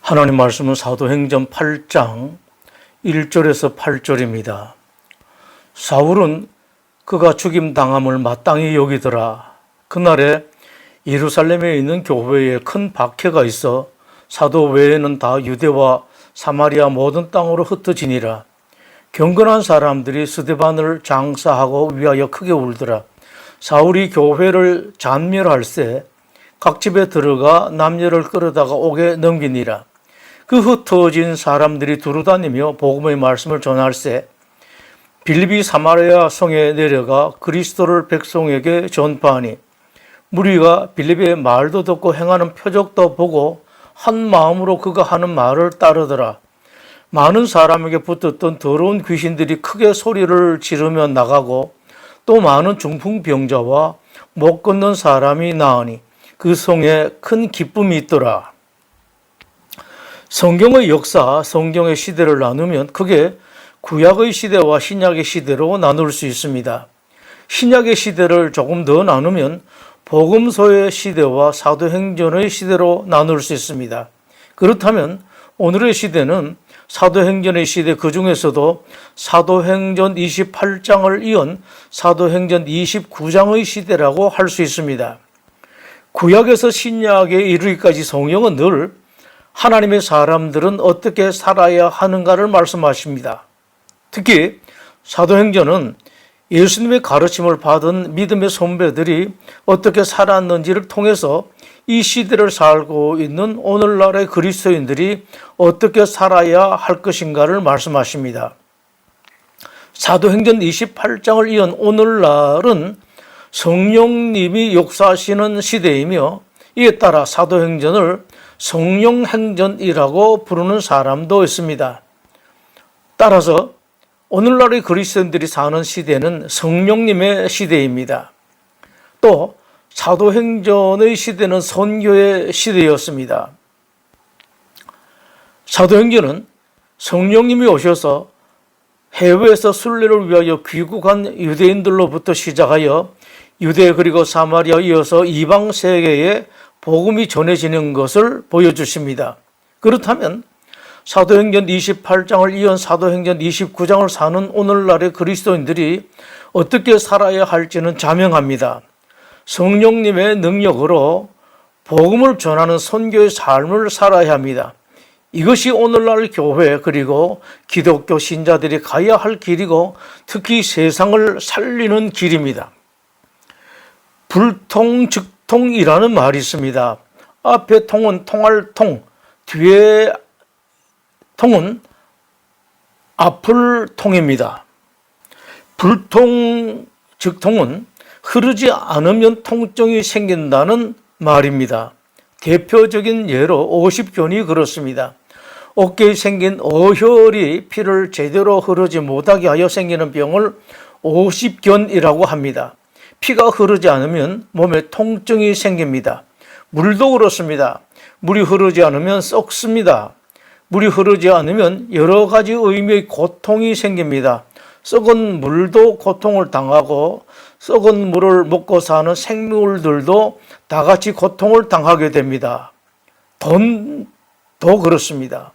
하나님 말씀은 사도행전 8장 1절에서 8절입니다. 사울은 그가 죽임당함을 마땅히 여기더라. 그날에 예루살렘에 있는 교회에 큰 박해가 있어 사도 외에는 다 유대와 사마리아 모든 땅으로 흩어지니라. 경건한 사람들이 스데반을 장사하고 위하여 크게 울더라. 사울이 교회를 잔멸할세 각 집에 들어가 남녀를 끌어다가 옥에 넘기니라. 그 흩어진 사람들이 두루다니며 복음의 말씀을 전할세 빌립이 사마리아 성에 내려가 그리스도를 백성에게 전파하니 무리가 빌립의 말도 듣고 행하는 표적도 보고 한 마음으로 그가 하는 말을 따르더라. 많은 사람에게 붙었던 더러운 귀신들이 크게 소리를 지르며 나가고 또 많은 중풍병자와 못 걷는 사람이 나으니 그 성에 큰 기쁨이 있더라. 성경의 역사, 성경의 시대를 나누면 크게 구약의 시대와 신약의 시대로 나눌 수 있습니다. 신약의 시대를 조금 더 나누면 복음서의 시대와 사도행전의 시대로 나눌 수 있습니다. 그렇다면 오늘의 시대는 사도행전의 시대, 그 중에서도 사도행전 28장을 이은 사도행전 29장의 시대라고 할 수 있습니다. 구약에서 신약에 이르기까지 성경은 늘 하나님의 사람들은 어떻게 살아야 하는가를 말씀하십니다. 특히 사도행전은 예수님의 가르침을 받은 믿음의 선배들이 어떻게 살았는지를 통해서 이 시대를 살고 있는 오늘날의 그리스도인들이 어떻게 살아야 할 것인가를 말씀하십니다. 사도행전 28장을 이은 오늘날은 성령님이 역사하시는 시대이며 이에 따라 사도행전을 성령행전이라고 부르는 사람도 있습니다. 따라서 오늘날의 그리스도인들이 사는 시대는 성령님의 시대입니다. 또 사도행전의 시대는 선교의 시대였습니다. 사도행전은 성령님이 오셔서 해외에서 순례를 위하여 귀국한 유대인들로부터 시작하여 유대 그리고 사마리아 이어서 이방 세계에 복음이 전해지는 것을 보여주십니다. 그렇다면 사도행전 28장을 이은 사도행전 29장을 사는 오늘날의 그리스도인들이 어떻게 살아야 할지는 자명합니다. 성령님의 능력으로 복음을 전하는 선교의 삶을 살아야 합니다. 이것이 오늘날 교회 그리고 기독교 신자들이 가야 할 길이고 특히 세상을 살리는 길입니다. 불통즉통이라는 말이 있습니다. 앞에 통은 통할 통, 뒤에 통은 앞을 통입니다. 불통즉통은 흐르지 않으면 통증이 생긴다는 말입니다. 대표적인 예로 오십견이 그렇습니다. 어깨에 생긴 어혈이 피를 제대로 흐르지 못하게 하여 생기는 병을 오십견이라고 합니다. 피가 흐르지 않으면 몸에 통증이 생깁니다. 물도 그렇습니다. 물이 흐르지 않으면 썩습니다. 물이 흐르지 않으면 여러 가지 의미의 고통이 생깁니다. 썩은 물도 고통을 당하고 썩은 물을 먹고 사는 생물들도 다 같이 고통을 당하게 됩니다. 돈도 그렇습니다.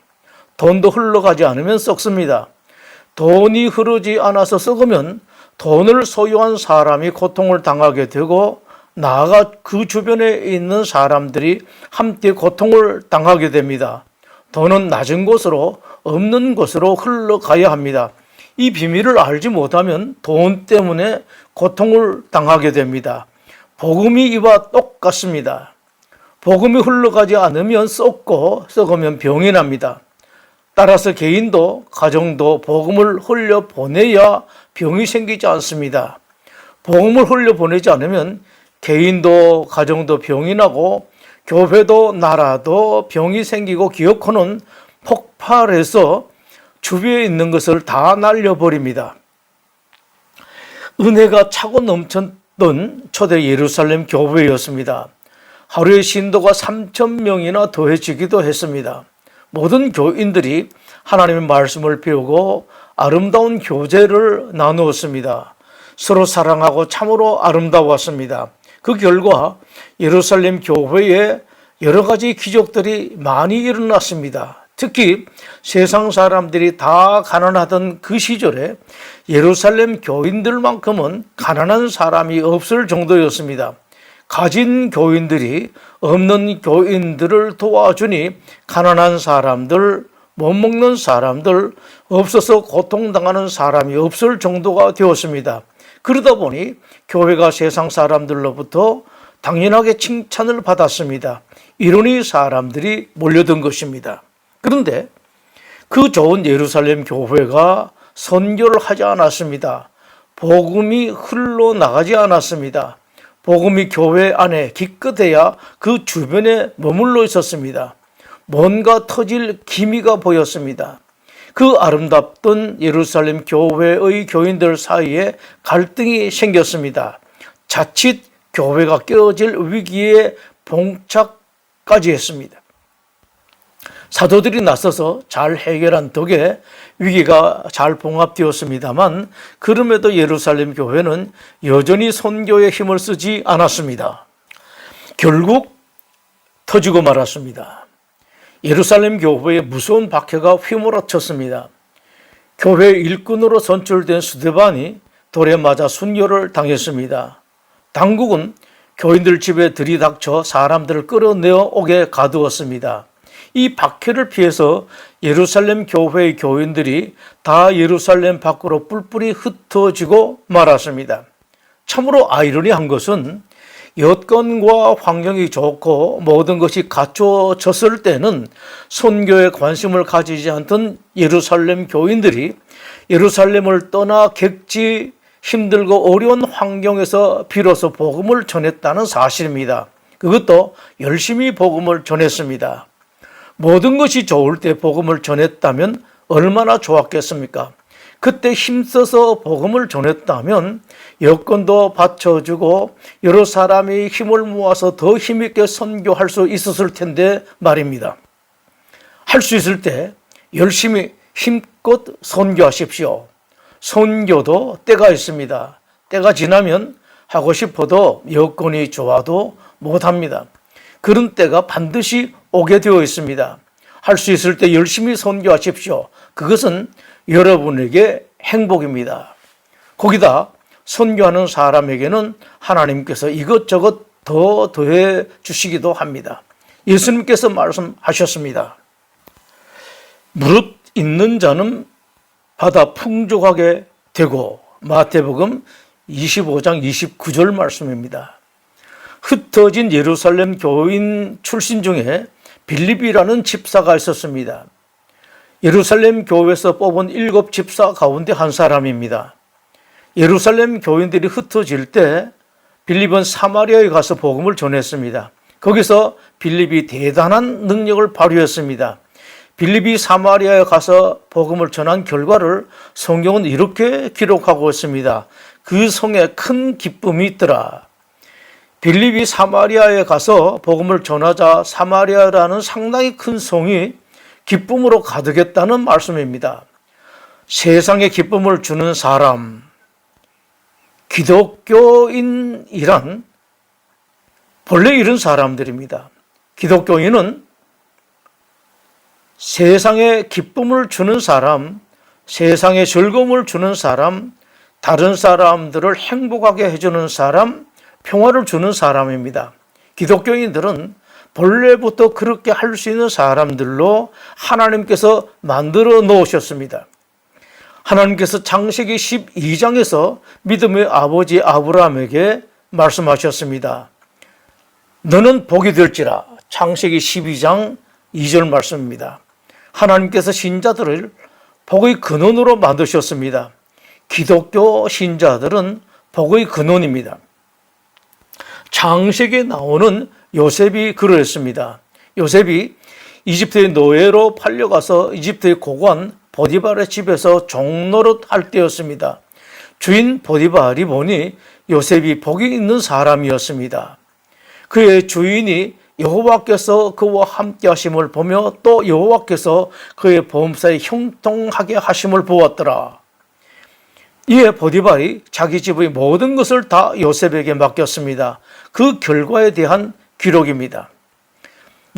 돈도 흘러가지 않으면 썩습니다. 돈이 흐르지 않아서 썩으면 돈을 소유한 사람이 고통을 당하게 되고 나아가 그 주변에 있는 사람들이 함께 고통을 당하게 됩니다. 돈은 낮은 곳으로 없는 곳으로 흘러가야 합니다. 이 비밀을 알지 못하면 돈 때문에 고통을 당하게 됩니다. 복음이 이와 똑같습니다. 복음이 흘러가지 않으면 썩고 썩으면 병이 납니다. 따라서 개인도 가정도 복음을 흘려보내야 병이 생기지 않습니다. 복음을 흘려보내지 않으면 개인도 가정도 병이 나고 교회도 나라도 병이 생기고 기어코는 폭발해서 주위에 있는 것을 다 날려버립니다. 은혜가 차고 넘쳤던 초대 예루살렘 교회였습니다. 하루에 신도가 3,000명이나 더해지기도 했습니다. 모든 교인들이 하나님의 말씀을 배우고 아름다운 교제를 나누었습니다. 서로 사랑하고 참으로 아름다웠습니다. 그 결과 예루살렘 교회에 여러 가지 기적들이 많이 일어났습니다. 특히 세상 사람들이 다 가난하던 그 시절에 예루살렘 교인들만큼은 가난한 사람이 없을 정도였습니다. 가진 교인들이 없는 교인들을 도와주니 가난한 사람들, 못 먹는 사람들, 없어서 고통당하는 사람이 없을 정도가 되었습니다. 그러다 보니 교회가 세상 사람들로부터 당연하게 칭찬을 받았습니다. 이러니 사람들이 몰려든 것입니다. 그런데 그 좋은 예루살렘 교회가 선교를 하지 않았습니다. 복음이 흘러나가지 않았습니다. 복음이 교회 안에 기껏해야 그 주변에 머물러 있었습니다. 뭔가 터질 기미가 보였습니다. 그 아름답던 예루살렘 교회의 교인들 사이에 갈등이 생겼습니다. 자칫 교회가 깨어질 위기에 봉착까지 했습니다. 사도들이 나서서 잘 해결한 덕에 위기가 잘 봉합되었습니다만 그럼에도 예루살렘 교회는 여전히 선교에 힘을 쓰지 않았습니다. 결국 터지고 말았습니다. 예루살렘 교회에 무서운 박해가 휘몰아쳤습니다. 교회 일꾼으로 선출된 스데반이 돌에 맞아 순교를 당했습니다. 당국은 교인들 집에 들이닥쳐 사람들을 끌어내어 오게 가두었습니다. 이 박해를 피해서 예루살렘 교회의 교인들이 다 예루살렘 밖으로 뿔뿔이 흩어지고 말았습니다. 참으로 아이러니한 것은 여건과 환경이 좋고 모든 것이 갖춰졌을 때는 선교에 관심을 가지지 않던 예루살렘 교인들이 예루살렘을 떠나 객지 힘들고 어려운 환경에서 비로소 복음을 전했다는 사실입니다. 그것도 열심히 복음을 전했습니다. 모든 것이 좋을 때 복음을 전했다면 얼마나 좋았겠습니까? 그때 힘써서 복음을 전했다면 여건도 받쳐주고 여러 사람이 힘을 모아서 더 힘있게 선교할 수 있었을 텐데 말입니다. 할 수 있을 때 열심히 힘껏 선교하십시오. 선교도 때가 있습니다. 때가 지나면 하고 싶어도 여건이 좋아도 못합니다. 그런 때가 반드시 오게 되어 있습니다. 할 수 있을 때 열심히 선교하십시오. 그것은 여러분에게 행복입니다. 거기다 선교하는 사람에게는 하나님께서 이것저것 더 더해 주시기도 합니다. 예수님께서 말씀하셨습니다. 무릇 있는 자는 받아 풍족하게 되고, 마태복음 25장 29절 말씀입니다. 흩어진 예루살렘 교인 출신 중에 빌립이라는 집사가 있었습니다. 예루살렘 교회에서 뽑은 7 집사 가운데 한 사람입니다. 예루살렘 교인들이 흩어질 때 빌립은 사마리아에 가서 복음을 전했습니다. 거기서 빌립이 대단한 능력을 발휘했습니다. 빌립이 사마리아에 가서 복음을 전한 결과를 성경은 이렇게 기록하고 있습니다. 그 성에 큰 기쁨이 있더라. 빌립이 사마리아에 가서 복음을 전하자 사마리아라는 상당히 큰 성이 기쁨으로 가득했다는 말씀입니다. 세상에 기쁨을 주는 사람, 기독교인이란 본래 이런 사람들입니다. 기독교인은 세상에 기쁨을 주는 사람, 세상에 즐거움을 주는 사람, 다른 사람들을 행복하게 해주는 사람, 평화를 주는 사람입니다. 기독교인들은 본래부터 그렇게 할 수 있는 사람들로 하나님께서 만들어 놓으셨습니다. 하나님께서 창세기 12장에서 믿음의 아버지 아브라함에게 말씀하셨습니다. 너는 복이 될지라. 창세기 12장 2절 말씀입니다. 하나님께서 신자들을 복의 근원으로 만드셨습니다. 기독교 신자들은 복의 근원입니다. 창세기에 나오는 요셉이 그러했습니다. 요셉이 이집트의 노예로 팔려가서 이집트의 고관 보디발의 집에서 종노릇 할 때였습니다. 주인 보디발이 보니 요셉이 복이 있는 사람이었습니다. 그의 주인이 여호와께서 그와 함께 하심을 보며 또 여호와께서 그의 보험사에 형통하게 하심을 보았더라. 이에 보디발이 자기 집의 모든 것을 다 요셉에게 맡겼습니다. 그 결과에 대한 기록입니다.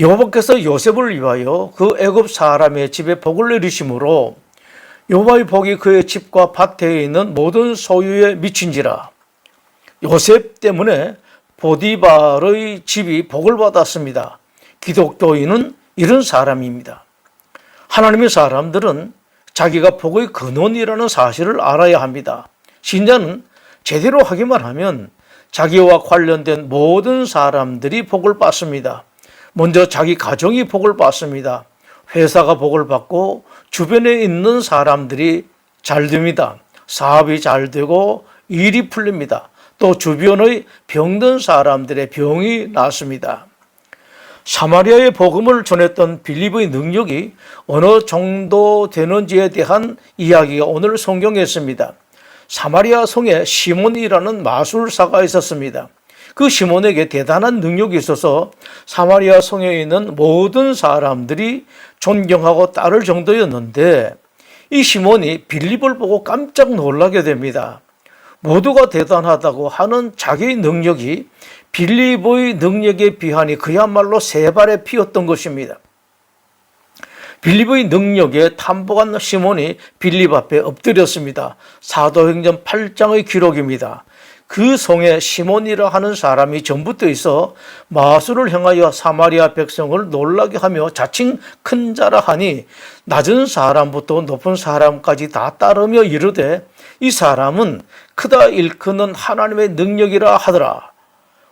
여호와께서 요셉을 위하여 그 애굽 사람의 집에 복을 내리심으로 여호와의 복이 그의 집과 밭에 있는 모든 소유에 미친지라. 요셉 때문에 보디발의 집이 복을 받았습니다. 기독교인은 이런 사람입니다. 하나님의 사람들은 자기가 복의 근원이라는 사실을 알아야 합니다. 신자는 제대로 하기만 하면 자기와 관련된 모든 사람들이 복을 받습니다. 먼저 자기 가정이 복을 받습니다. 회사가 복을 받고 주변에 있는 사람들이 잘 됩니다. 사업이 잘 되고 일이 풀립니다. 또 주변의 병든 사람들의 병이 낫습니다. 사마리아의 복음을 전했던 빌립의 능력이 어느 정도 되는지에 대한 이야기가 오늘 성경에 있습니다. 사마리아 성에 시몬이라는 마술사가 있었습니다. 그 시몬에게 대단한 능력이 있어서 사마리아 성에 있는 모든 사람들이 존경하고 따를 정도였는데 이 시몬이 빌립을 보고 깜짝 놀라게 됩니다. 모두가 대단하다고 하는 자기의 능력이 빌립의 능력에 비하니 그야말로 세 발의 피였던 것입니다. 빌립의 능력에 탐복한 시몬이 빌립 앞에 엎드렸습니다. 사도행전 8장의 기록입니다. 그 성에 시몬이라 하는 사람이 전부터 있어 마술을 행하여 사마리아 백성을 놀라게 하며 자칭 큰 자라 하니 낮은 사람부터 높은 사람까지 다 따르며 이르되 이 사람은 크다 일컫는 하나님의 능력이라 하더라.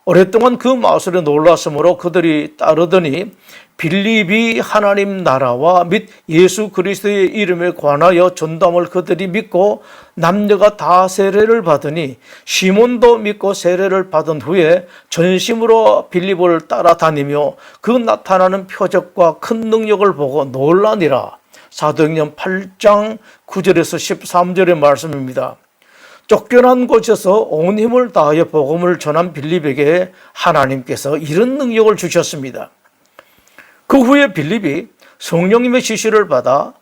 오랫동안 그 마술에 놀랐으므로 그들이 따르더니 빌립이 하나님 나라와 및 예수 그리스도의 이름에 관하여 전담을 그들이 믿고 남녀가 다 세례를 받으니 시몬도 믿고 세례를 받은 후에 전심으로 빌립을 따라다니며 그 나타나는 표적과 큰 능력을 보고 놀라니라. 사도행전 8장 9절에서 13절의 말씀입니다. 쫓겨난 곳에서 온 힘을 다하여 복음을 전한 빌립에게 하나님께서 이런 능력을 주셨습니다. 그 후에 빌립이 성령님의 지시를 받아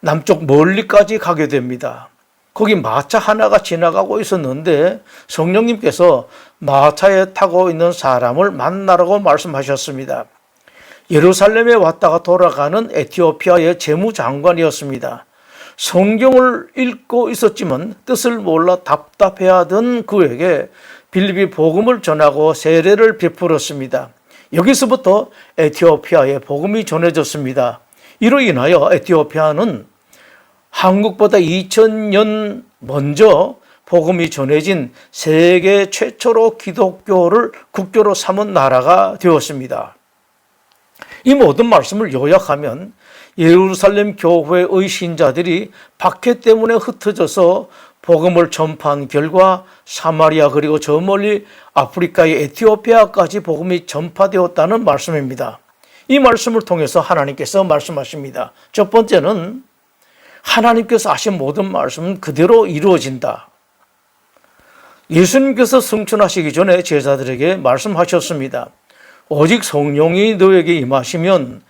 남쪽 멀리까지 가게 됩니다. 거기 마차 하나가 지나가고 있었는데 성령님께서 마차에 타고 있는 사람을 만나라고 말씀하셨습니다. 예루살렘에 왔다가 돌아가는 에티오피아의 재무장관이었습니다. 성경을 읽고 있었지만 뜻을 몰라 답답해하던 그에게 빌립이 복음을 전하고 세례를 베풀었습니다. 여기서부터 에티오피아에 복음이 전해졌습니다. 이로 인하여 에티오피아는 한국보다 2000년 먼저 복음이 전해진 세계 최초로 기독교를 국교로 삼은 나라가 되었습니다. 이 모든 말씀을 요약하면 예루살렘 교회의 신자들이 박해 때문에 흩어져서 복음을 전파한 결과 사마리아 그리고 저 멀리 아프리카의 에티오피아까지 복음이 전파되었다는 말씀입니다. 이 말씀을 통해서 하나님께서 말씀하십니다. 첫 번째는 하나님께서 하신 모든 말씀은 그대로 이루어진다. 예수님께서 승천하시기 전에 제자들에게 말씀하셨습니다. 오직 성령이 너에게 임하시면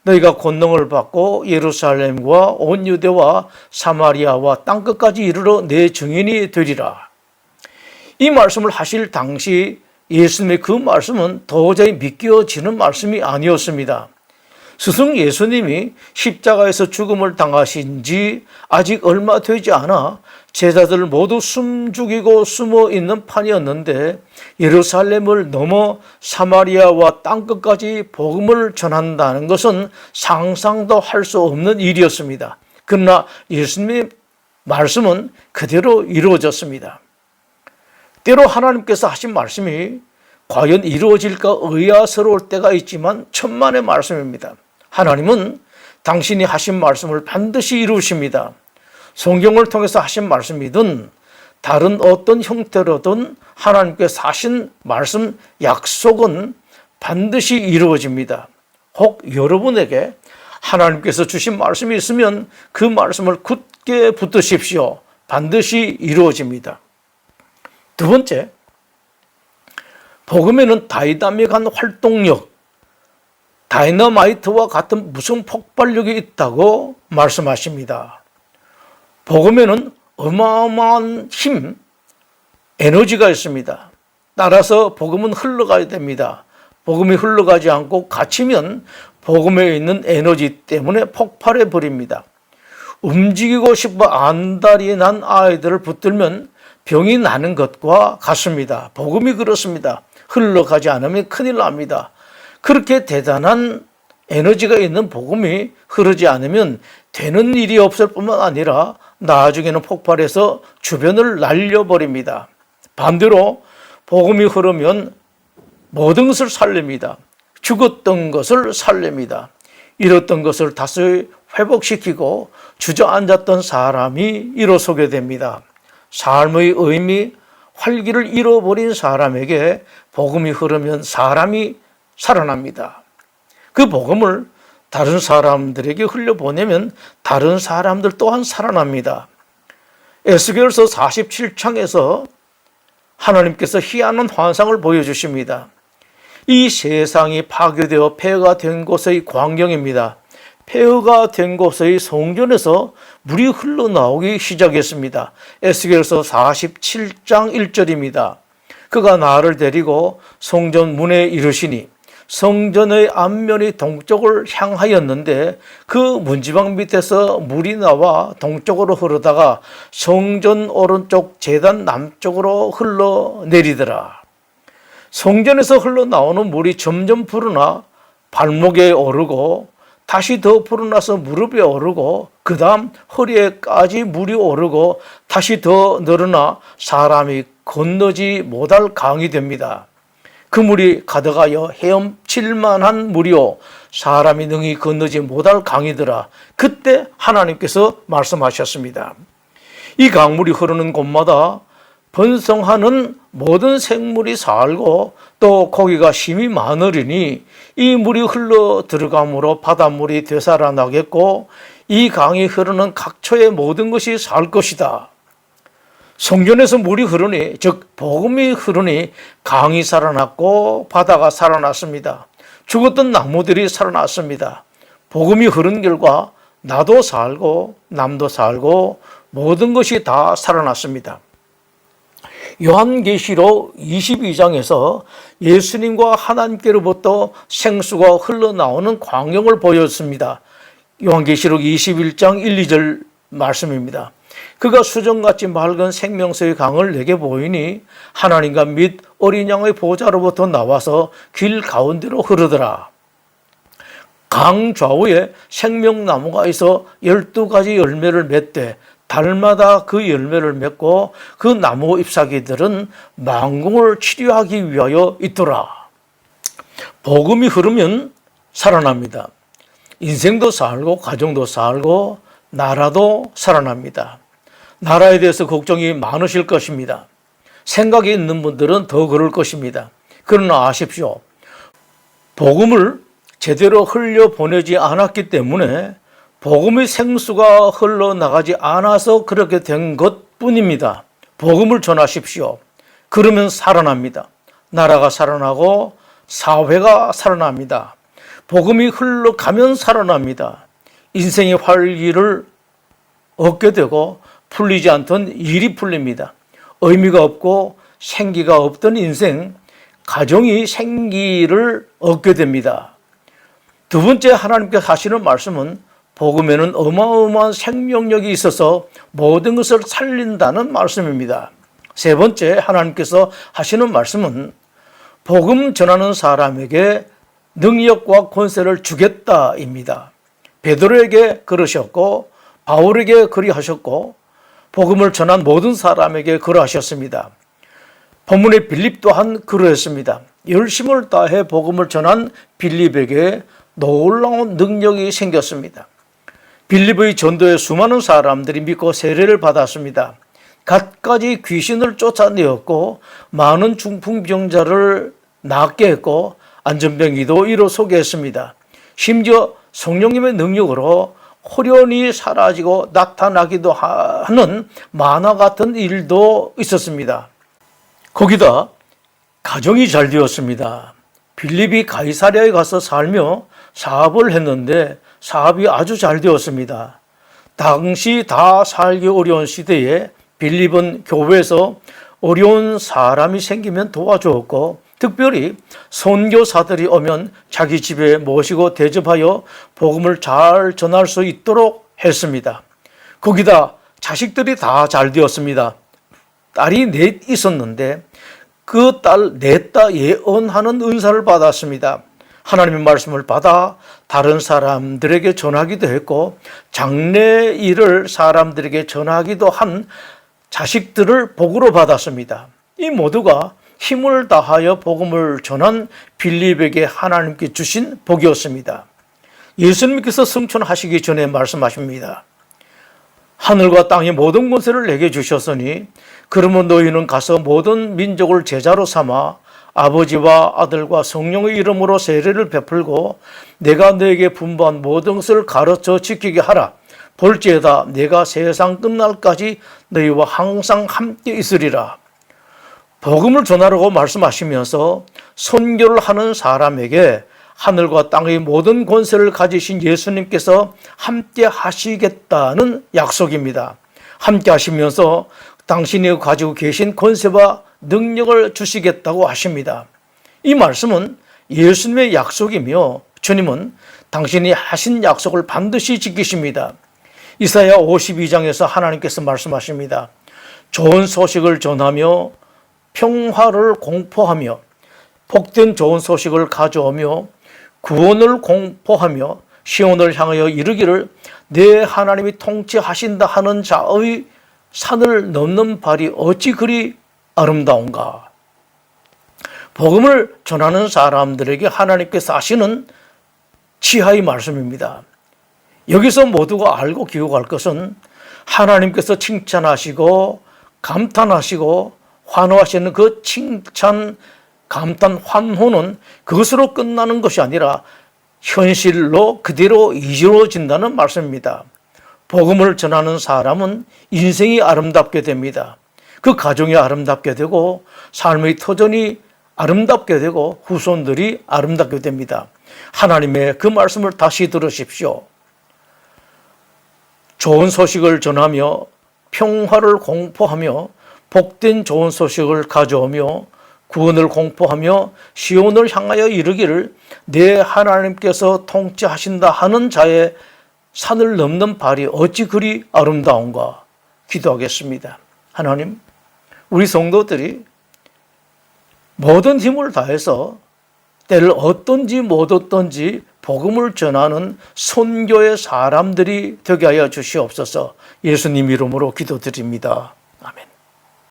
너희가 권능을 받고 예루살렘과 온 유대와 사마리아와 땅끝까지 이르러 내 증인이 되리라. 이 말씀을 하실 당시 예수님의 그 말씀은 도저히 믿겨지는 말씀이 아니었습니다. 스승 예수님이 십자가에서 죽음을 당하신 지 아직 얼마 되지 않아 제자들을 모두 숨죽이고 숨어 있는 판이었는데 예루살렘을 넘어 사마리아와 땅끝까지 복음을 전한다는 것은 상상도 할 수 없는 일이었습니다. 그러나 예수님의 말씀은 그대로 이루어졌습니다. 때로 하나님께서 하신 말씀이 과연 이루어질까 의아스러울 때가 있지만 천만의 말씀입니다. 하나님은 당신이 하신 말씀을 반드시 이루십니다. 성경을 통해서 하신 말씀이든 다른 어떤 형태로든 하나님께서 하신 말씀, 약속은 반드시 이루어집니다. 혹 여러분에게 하나님께서 주신 말씀이 있으면 그 말씀을 굳게 붙드십시오. 반드시 이루어집니다. 두 번째, 복음에는 다이나믹한 활동력, 다이너마이트와 같은 무슨 폭발력이 있다고 말씀하십니다. 복음에는 어마어마한 힘, 에너지가 있습니다. 따라서 복음은 흘러가야 됩니다. 복음이 흘러가지 않고 갇히면 복음에 있는 에너지 때문에 폭발해 버립니다. 움직이고 싶어 안달이 난 아이들을 붙들면 병이 나는 것과 같습니다. 복음이 그렇습니다. 흘러가지 않으면 큰일 납니다. 그렇게 대단한 에너지가 있는 복음이 흐르지 않으면 되는 일이 없을 뿐만 아니라 나중에는 폭발해서 주변을 날려버립니다. 반대로 복음이 흐르면 모든 것을 살립니다. 죽었던 것을 살립니다. 잃었던 것을 다시 회복시키고 주저앉았던 사람이 일어서게 됩니다. 삶의 의미, 활기를 잃어버린 사람에게 복음이 흐르면 사람이 살아납니다. 그 복음을 다른 사람들에게 흘려보내면 다른 사람들 또한 살아납니다. 에스겔서 47장에서 하나님께서 희한한 환상을 보여주십니다. 이 세상이 파괴되어 폐허가 된 곳의 광경입니다. 폐허가 된 곳의 성전에서 물이 흘러나오기 시작했습니다. 에스겔서 47장 1절입니다. 그가 나를 데리고 성전 문에 이르시니 성전의 앞면이 동쪽을 향하였는데 그 문지방 밑에서 물이 나와 동쪽으로 흐르다가 성전 오른쪽 제단 남쪽으로 흘러내리더라. 성전에서 흘러나오는 물이 점점 불어나 발목에 오르고 다시 더 불어나서 무릎에 오르고 그 다음 허리에까지 물이 오르고 다시 더 늘어나 사람이 건너지 못할 강이 됩니다. 그 물이 가득하여 헤엄칠 만한 물이요 사람이 능히 건너지 못할 강이더라. 그때 하나님께서 말씀하셨습니다. 이 강물이 흐르는 곳마다 번성하는 모든 생물이 살고 또 고기가 심히 많으리니 이 물이 흘러 들어감으로 바닷물이 되살아나겠고 이 강이 흐르는 각처의 모든 것이 살 것이다. 성전에서 물이 흐르니 즉 복음이 흐르니 강이 살아났고 바다가 살아났습니다. 죽었던 나무들이 살아났습니다. 복음이 흐른 결과 나도 살고 남도 살고 모든 것이 다 살아났습니다. 요한계시록 22장에서 예수님과 하나님께로부터 생수가 흘러나오는 광경을 보였습니다. 요한계시록 21장 1, 2절 말씀입니다. 그가 수정같이 맑은 생명수의 강을 내게 보이니 하나님과 및 어린 양의 보좌로부터 나와서 길 가운데로 흐르더라. 강 좌우에 생명나무가 있어 12가지 열매를 맺되 달마다 그 열매를 맺고 그 나무 잎사귀들은 만궁을 치료하기 위하여 있더라. 복음이 흐르면 살아납니다. 인생도 살고 가정도 살고 나라도 살아납니다. 나라에 대해서 걱정이 많으실 것입니다. 생각이 있는 분들은 더 그럴 것입니다. 그러나 아십시오. 복음을 제대로 흘려보내지 않았기 때문에 복음의 생수가 흘러나가지 않아서 그렇게 된 것뿐입니다. 복음을 전하십시오. 그러면 살아납니다. 나라가 살아나고 사회가 살아납니다. 복음이 흘러가면 살아납니다. 인생의 활기를 얻게 되고 풀리지 않던 일이 풀립니다. 의미가 없고 생기가 없던 인생, 가정이 생기를 얻게 됩니다. 두 번째 하나님께서 하시는 말씀은 복음에는 어마어마한 생명력이 있어서 모든 것을 살린다는 말씀입니다. 세 번째 하나님께서 하시는 말씀은 복음 전하는 사람에게 능력과 권세를 주겠다입니다. 베드로에게 그러셨고 바울에게 그리하셨고 복음을 전한 모든 사람에게 그러하셨습니다. 본문의 빌립 또한 그러했습니다. 열심을 다해 복음을 전한 빌립에게 놀라운 능력이 생겼습니다. 빌립의 전도에 수많은 사람들이 믿고 세례를 받았습니다. 갖가지 귀신을 쫓아내었고 많은 중풍병자를 낫게 했고 안전병이도 일어서게 했습니다. 심지어 성령님의 능력으로 호련히 사라지고 나타나기도 하는 만화 같은 일도 있었습니다. 거기다 가정이 잘 되었습니다. 빌립이 가이사랴에 가서 살며 사업을 했는데 사업이 아주 잘 되었습니다. 당시 다 살기 어려운 시대에 빌립은 교회에서 어려운 사람이 생기면 도와주었고 특별히 선교사들이 오면 자기 집에 모시고 대접하여 복음을 잘 전할 수 있도록 했습니다. 거기다 자식들이 다 잘 되었습니다. 딸이 넷 있었는데 그 딸 넷 다 예언하는 은사를 받았습니다. 하나님의 말씀을 받아 다른 사람들에게 전하기도 했고 장래 일을 사람들에게 전하기도 한 자식들을 복으로 받았습니다. 이 모두가 힘을 다하여 복음을 전한 빌립에게 하나님께 주신 복이었습니다. 예수님께서 승천하시기 전에 말씀하십니다. 하늘과 땅의 모든 권세를 내게 주셨으니 그러면 너희는 가서 모든 민족을 제자로 삼아 아버지와 아들과 성령의 이름으로 세례를 베풀고 내가 너에게 분부한 모든 것을 가르쳐 지키게 하라. 볼지에다 내가 세상 끝날까지 너희와 항상 함께 있으리라. 복음을 전하라고 말씀하시면서 선교를 하는 사람에게 하늘과 땅의 모든 권세를 가지신 예수님께서 함께 하시겠다는 약속입니다. 함께 하시면서 당신이 가지고 계신 권세와 능력을 주시겠다고 하십니다. 이 말씀은 예수님의 약속이며 주님은 당신이 하신 약속을 반드시 지키십니다. 이사야 52장에서 하나님께서 말씀하십니다. 좋은 소식을 전하며 평화를 공포하며 복된 좋은 소식을 가져오며 구원을 공포하며 시온을 향하여 이르기를 내 하나님이 통치하신다 하는 자의 산을 넘는 발이 어찌 그리 아름다운가. 복음을 전하는 사람들에게 하나님께서 하시는 지하의 말씀입니다. 여기서 모두가 알고 기억할 것은 하나님께서 칭찬하시고 감탄하시고 환호하시는 그 칭찬, 감탄, 환호는 그것으로 끝나는 것이 아니라 현실로 그대로 이루어진다는 말씀입니다. 복음을 전하는 사람은 인생이 아름답게 됩니다. 그 가정이 아름답게 되고 삶의 터전이 아름답게 되고 후손들이 아름답게 됩니다. 하나님의 그 말씀을 다시 들으십시오. 좋은 소식을 전하며 평화를 공포하며 복된 좋은 소식을 가져오며 구원을 공포하며 시온을 향하여 이르기를 내 하나님께서 통치하신다 하는 자의 산을 넘는 발이 어찌 그리 아름다운가. 기도하겠습니다. 하나님, 우리 성도들이 모든 힘을 다해서 때를 얻든지 못 얻든지 복음을 전하는 선교의 사람들이 되게 하여 주시옵소서. 예수님 이름으로 기도드립니다.